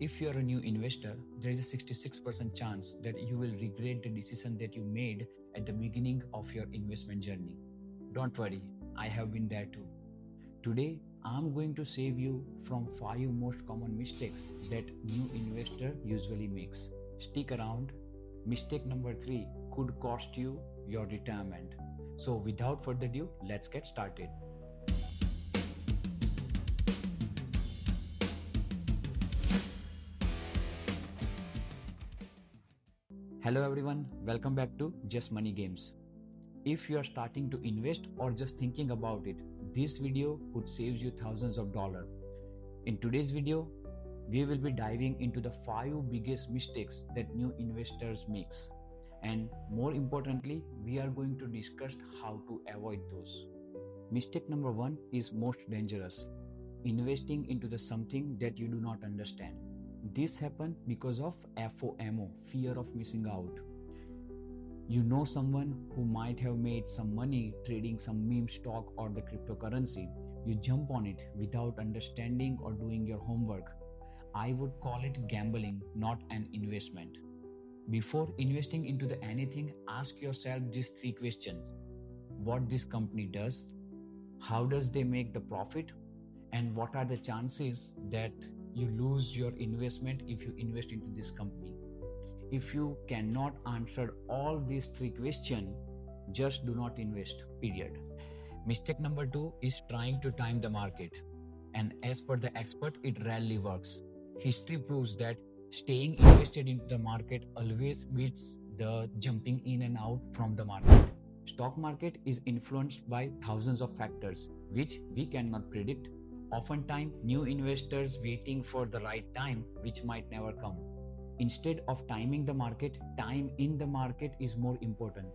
If you're a new investor, there is a 66% chance that you will regret the decision that you made at the beginning of your investment journey. Don't worry, I have been there too. Today, I'm going to save you from 5 most common mistakes that new investor usually makes. Stick around. Mistake number 3 could cost you your retirement. So without further ado, let's get started. Hello everyone, welcome back to Just Money Games. If you are starting to invest or just thinking about it, this video could save you thousands of dollars. In today's video, we will be diving into the 5 biggest mistakes that new investors makes. And more importantly, we are going to discuss how to avoid those. Mistake number 1 is most dangerous. Investing into something that you do not understand. This happened because of FOMO, fear of missing out. You know someone who might have made some money trading some meme stock or the cryptocurrency. You jump on it without understanding or doing your homework. I would call it gambling, not an investment. Before investing into anything, ask yourself these 3 questions. What this company does, how does they make the profit, and what are the chances that you lose your investment if you invest into this company. If you cannot answer all these 3 questions, just do not invest, period. Mistake number 2 is trying to time the market. And as per the expert, it rarely works. History proves that staying invested into the market always beats the jumping in and out from the market. Stock market is influenced by thousands of factors, which we cannot predict. Oftentimes, new investors waiting for the right time, which might never come. Instead of timing the market, time in the market is more important.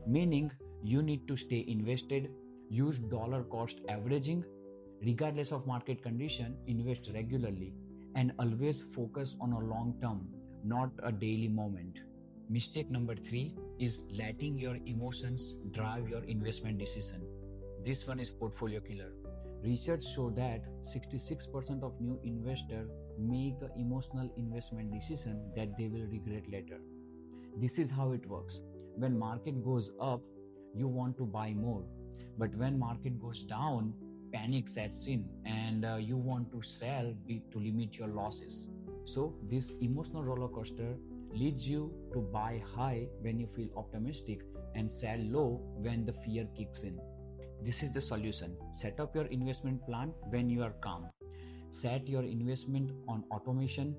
Meaning, you need to stay invested, use dollar cost averaging, regardless of market condition, invest regularly, and always focus on a long term, not a daily moment. Mistake number 3 is letting your emotions drive your investment decision. This one is portfolio killer. Research shows that 66% of new investors make an emotional investment decision that they will regret later. This is how it works. When market goes up, you want to buy more. But when market goes down, panic sets in and you want to sell to limit your losses. So this emotional roller coaster leads you to buy high when you feel optimistic and sell low when the fear kicks in. This is the solution. Set up your investment plan when you are calm. Set your investment on automation.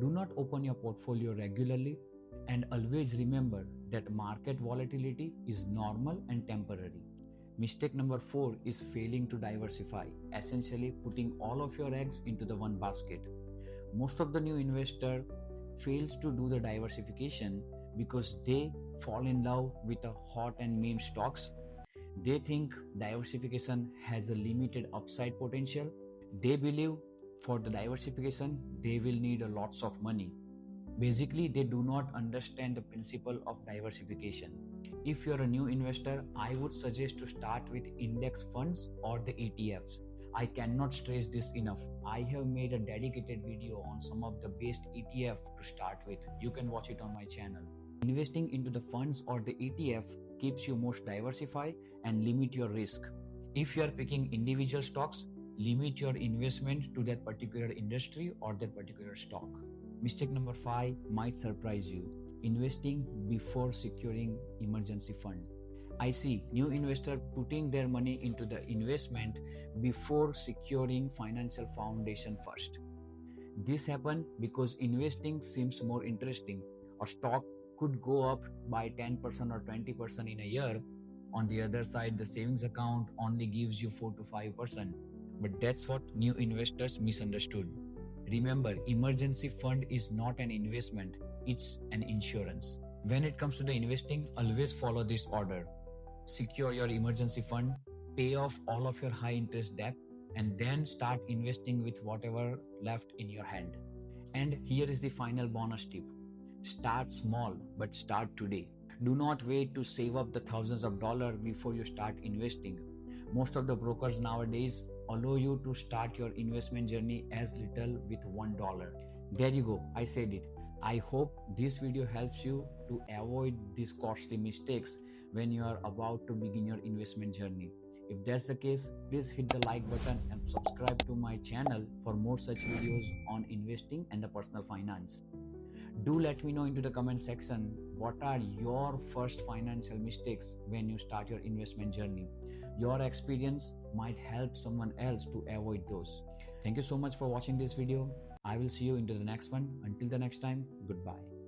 Do not open your portfolio regularly. And always remember that market volatility is normal and temporary. Mistake number 4 is failing to diversify, essentially putting all of your eggs into the one basket. Most of the new investor fails to do the diversification because they fall in love with the hot and meme stocks. They think diversification has a limited upside potential. They believe for the diversification, they will need a lots of money. Basically, they do not understand the principle of diversification. If you're a new investor, I would suggest to start with index funds or the ETFs. I cannot stress this enough. I have made a dedicated video on some of the best ETF to start with. You can watch it on my channel. Investing into the funds or the ETF keeps you most diversified and limit your risk. If you are picking individual stocks, limit your investment to that particular industry or that particular stock. Mistake number 5 might surprise you. Investing before securing emergency fund. I see new investors putting their money into the investment before securing financial foundation first. This happens because investing seems more interesting. A stock could go up by 10% or 20% in a year. On the other side, the savings account only gives you 4 to 5%. But that's what new investors misunderstood. Remember, emergency fund is not an investment, it's an insurance. When it comes to the investing, always follow this order. Secure your emergency fund, pay off all of your high interest debt, and then start investing with whatever left in your hand. And here is the final bonus tip. Start small, but start today. Do not wait to save up the thousands of dollars before you start investing. Most of the brokers nowadays allow you to start your investment journey as little with $1. There you go, I said it. I hope this video helps you to avoid these costly mistakes when you are about to begin your investment journey. If that's the case, please hit the like button and subscribe to my channel for more such videos on investing and the personal finance. Do let me know into the comment section what are your first financial mistakes when you start your investment journey. Your experience might help someone else to avoid those. Thank you so much for watching this video. I will see you into the next one. Until the next time, goodbye.